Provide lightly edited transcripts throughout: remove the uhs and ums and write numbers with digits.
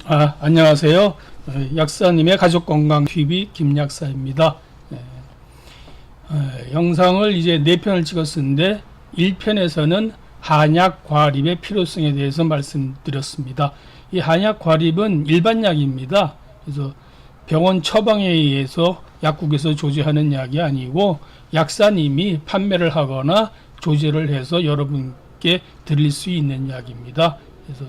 안녕하세요. 약사님의 가족건강TV 김약사입니다. 영상을 이제 4편을 찍었는데 1편에서는 한약과립의 필요성에 대해서 말씀드렸습니다. 이 한약과립은 일반약입니다. 그래서 병원 처방에 의해서 약국에서 조제하는 약이 아니고 약사님이 판매를 하거나 조제를 해서 여러분께 드릴 수 있는 약입니다. 그래서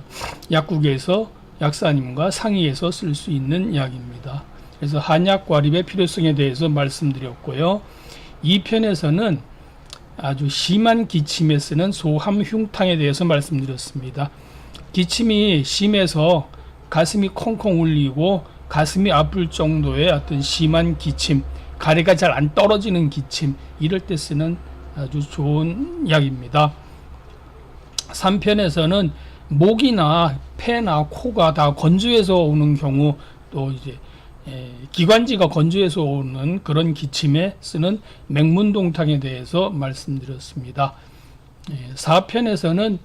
약국에서 약사님과 상의해서 쓸 수 있는 약입니다. 그래서 한약과립의 필요성에 대해서 말씀드렸고요. 2편에서는 아주 심한 기침에 쓰는 소함흉탕에 대해서 말씀드렸습니다. 기침이 심해서 가슴이 콩콩 울리고 가슴이 아플 정도의 어떤 심한 기침, 가래가 잘 안 떨어지는 기침, 이럴 때 쓰는 아주 좋은 약입니다. 3편에서는 목이나 폐나 코가 다 건조해서 오는 경우, 또 이제 기관지가 건조해서 오는 그런 기침에 쓰는 맹문동탕에 대해서 말씀드렸습니다. 4편에서는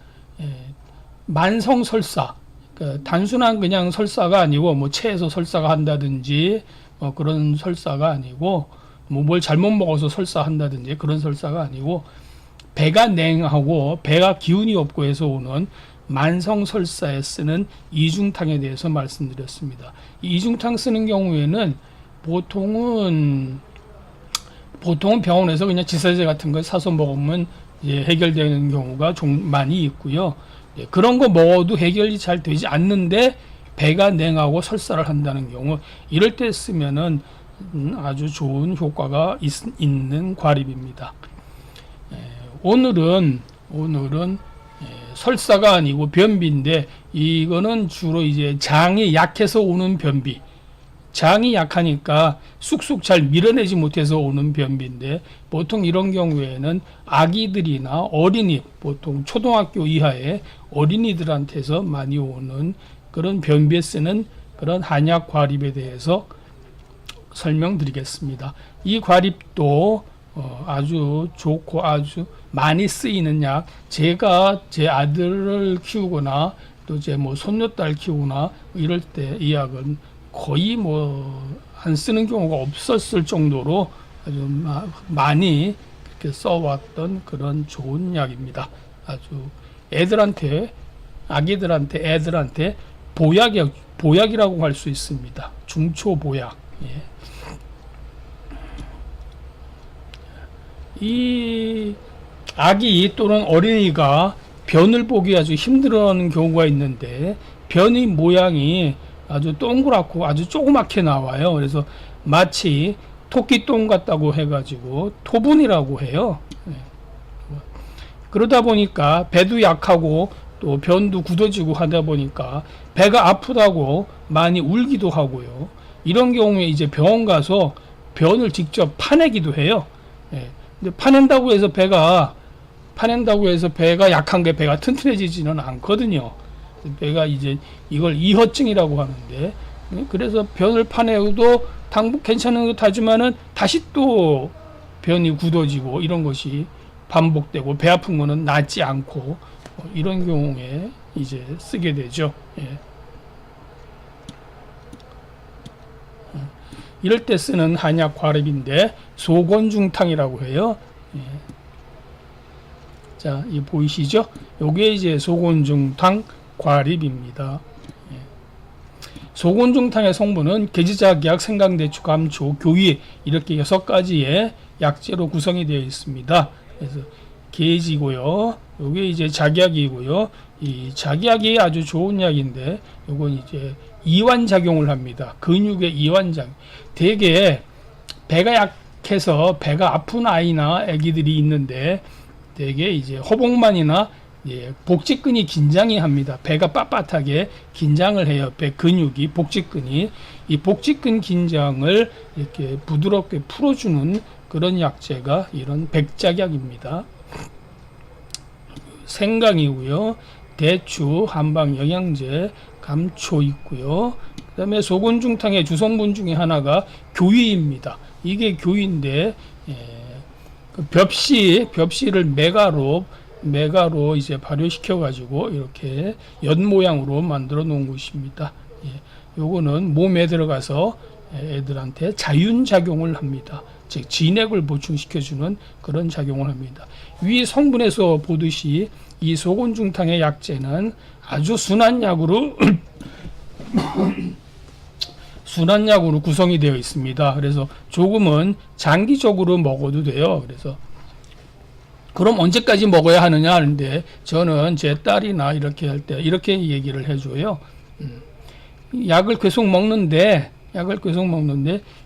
만성설사, 그러니까 단순한 그냥 설사가 아니고 뭐 체에서 설사가 한다든지 그런 설사가 아니고 뭐 뭘 잘못 먹어서 설사한다든지 그런 설사가 아니고 배가 냉하고 배가 기운이 없고 해서 오는 만성설사에 쓰는 이중탕에 대해서 말씀드렸습니다. 이 이중탕 쓰는 경우에는 보통은 병원에서 그냥 지사제 같은 걸 사서 먹으면 해결되는 경우가 좀 많이 있고요. 그런 거 먹어도 해결이 잘 되지 않는데 배가 냉하고 설사를 한다는 경우, 이럴 때 쓰면은 아주 좋은 효과가 있는 과립입니다. 오늘은 설사가 아니고 변비인데, 이거는 주로 이제 장이 약해서 오는 변비, 장이 약하니까 쑥쑥 잘 밀어내지 못해서 오는 변비인데, 보통 이런 경우에는 아기들이나 어린이, 보통 초등학교 이하의 어린이들한테서 많이 오는 그런 변비에 쓰는 그런 한약 과립에 대해서 설명드리겠습니다. 이 과립도 아주 좋고 아주 많이 쓰이는 약, 제가 제 아들을 키우거나 또 제 뭐 손녀딸 키우거나 이럴 때 이 약은 거의 뭐 안 쓰는 경우가 없었을 정도로 아주 많이 이렇게 써왔던 그런 좋은 약입니다. 아주 애들한테 보약이라고 할 수 있습니다. 중초보약. 이 아기 또는 어린이가 변을 보기 아주 힘들어하는 경우가 있는데, 변의 모양이 아주 동그랗고 아주 조그맣게 나와요. 그래서 마치 토끼똥 같다고 해가지고 토분이라고 해요. 그러다 보니까 배도 약하고 또 변도 굳어지고 하다 보니까 배가 아프다고 많이 울기도 하고요. 이런 경우에 이제 병원 가서 변을 직접 파내기도 해요. 근데 파낸다고 해서 배가 약한 게 배가 튼튼해지지는 않거든요. 배가 이제 이걸 이허증이라고 하는데, 그래서 변을 파내도 괜찮은 것 하지만은 다시 또 변이 굳어지고 이런 것이 반복되고 배 아픈 거는 낫지 않고 이런 경우에 이제 쓰게 되죠. 이럴 때 쓰는 한약 과립인데 소곤중탕이라고 해요. 자, 이 보이시죠? 요게 이제 소곤중탕 과립입니다. 소곤중탕의 성분은 계지작약, 생강대추, 감초, 교위, 이렇게 6가지의 약재로 구성이 되어 있습니다. 그래서 계지고요. 요게 이제 작약이고요. 이 작약이 아주 좋은 약인데, 요건 이제 이완 작용을 합니다. 근육의 이완 작용. 대개 배가 약해서 배가 아픈 아이나 아기들이 있는데, 대개 이제 허복만이나 복직근이 긴장이 합니다. 배가 빳빳하게 긴장을 해요. 배 근육이, 복직근이. 이 복직근 긴장을 이렇게 부드럽게 풀어주는 그런 약재가 이런 백작약입니다. 생강이고요. 대추, 한방 영양제, 감초 있고요. 그 다음에 소곤중탕의 주성분 중에 하나가 교위입니다. 이게 교위인데, 그 벽시를 메가로 이제 발효시켜 가지고 이렇게 연 모양으로 만들어 놓은 것입니다. 요거는 몸에 들어가서 애들한테 자윤작용을 합니다. 즉 진액을 보충시켜주는 그런 작용을 합니다. 위 성분에서 보듯이 이 소곤중탕의 약재는 아주 순한 약으로 순한 약으로 구성이 되어 있습니다. 그래서 조금은 장기적으로 먹어도 돼요. 그래서 그럼 언제까지 먹어야 하느냐 하는데 저는 제 딸이나 이렇게 할 때 이렇게 얘기를 해줘요. 약을 계속 먹는데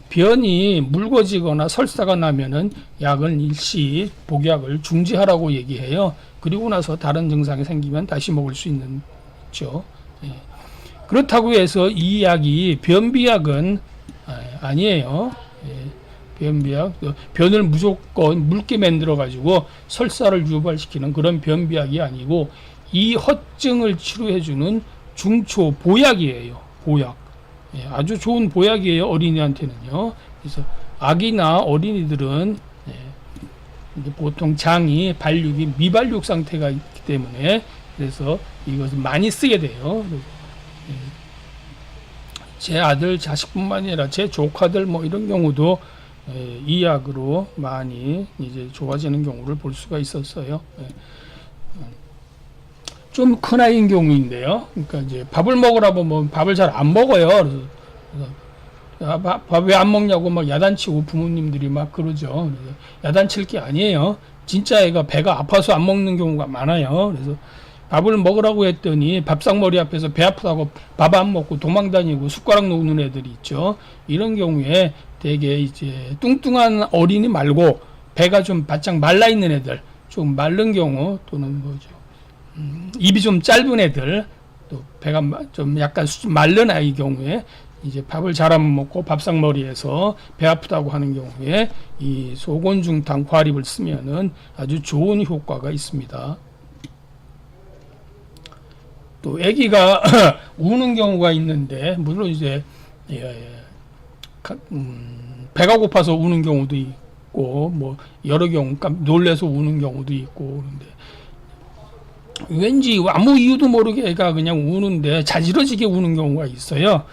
변이 물거지거나 설사가 나면은 약을 일시 복약을 중지하라고 얘기해요. 그리고 나서 다른 증상이 생기면 다시 먹을 수 있는 죠. 그렇다고 해서 이 약이 변비약은 아니에요. 변비약, 변을 무조건 묽게 만들어 가지고 설사를 유발시키는 그런 변비약이 아니고 이 허증을 치료해주는 중초 보약이에요. 보약. 아주 좋은 보약이에요. 어린이한테는요. 그래서 아기나 어린이들은 보통 장이 발육이 미발육 상태가 있기 때문에 그래서 이것을 많이 쓰게 돼요. 제 아들 자식뿐만 아니라 제 조카들 뭐 이런 경우도 이 약으로 많이 이제 좋아지는 경우를 볼 수가 있었어요. 좀 큰 아이인 경우인데요. 그러니까 이제 밥을 먹으라고 뭐 밥을 잘 안 먹어요. 그래서 밥 왜 안 먹냐고 막 야단치고 부모님들이 막 그러죠. 그래서 야단칠 게 아니에요. 진짜 애가 배가 아파서 안 먹는 경우가 많아요. 그래서 밥을 먹으라고 했더니 밥상머리 앞에서 배 아프다고 밥 안 먹고 도망다니고 숟가락 놓는 애들이 있죠. 이런 경우에 되게 이제 뚱뚱한 어린이 말고 배가 좀 바짝 말라 있는 애들, 좀 마른 경우 또는 뭐죠. 입이 좀 짧은 애들, 또 배가 좀 약간 마른 아이 경우에 이제 밥을 잘 안 먹고 밥상머리에서 배 아프다고 하는 경우에 이 소곤중탕 과립을 쓰면은 아주 좋은 효과가 있습니다. 또 아기가 우는 경우가 있는데 물론 이제 배가 고파서 우는 경우도 있고 뭐 여러 경우 놀래서 우는 경우도 있고 그런데 왠지 아무 이유도 모르게 애가 그냥 우는데 자지러지게 우는 경우가 있어요.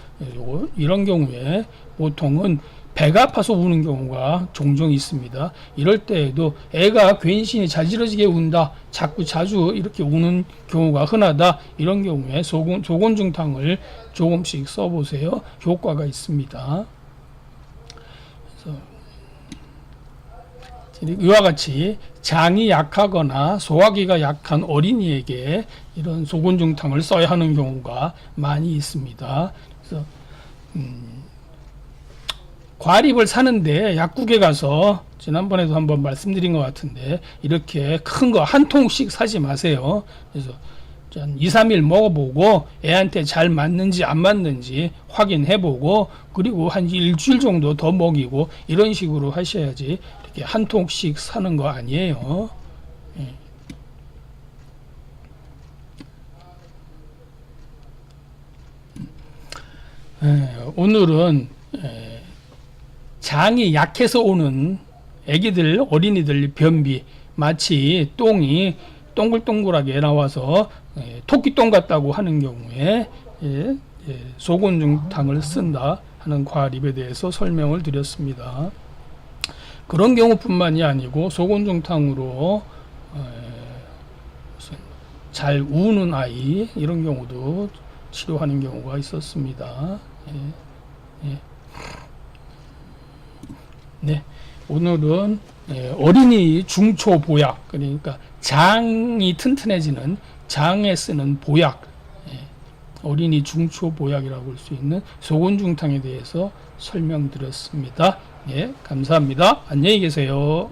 이런 경우에 보통은 배가 아파서 우는 경우가 종종 있습니다. 이럴 때에도 애가 괜시히 자지러지게 운다, 자주 이렇게 우는 경우가 흔하다. 이런 경우에 소곤중탕을 조금씩 써보세요. 효과가 있습니다. 그래서 이와 같이 장이 약하거나 소화기가 약한 어린이에게 이런 소곤중탕을 써야 하는 경우가 많이 있습니다. 그래서 과립을 사는데 약국에 가서 지난번에도 한번 말씀드린 것 같은데 이렇게 큰 거 한 통씩 사지 마세요. 그래서 한 2, 3일 먹어보고 애한테 잘 맞는지 안 맞는지 확인해보고 그리고 한 일주일 정도 더 먹이고 이런 식으로 하셔야지 이렇게 한 통씩 사는 거 아니에요. 오늘은 장이 약해서 오는 애기들, 어린이들 변비, 마치 똥이 동글동글하게 나와서 토끼똥 같다고 하는 경우에 소곤중탕을 쓴다 하는 과립에 대해서 설명을 드렸습니다. 그런 경우뿐만이 아니고 소곤중탕으로 잘 우는 아이 이런 경우도 치료하는 경우가 있었습니다. 네, 오늘은 어린이 중초 보약, 그러니까 장이 튼튼해지는 장에 쓰는 보약, 어린이 중초 보약이라고 할 수 있는 소곤중탕에 대해서 설명드렸습니다. 예, 감사합니다. 안녕히 계세요.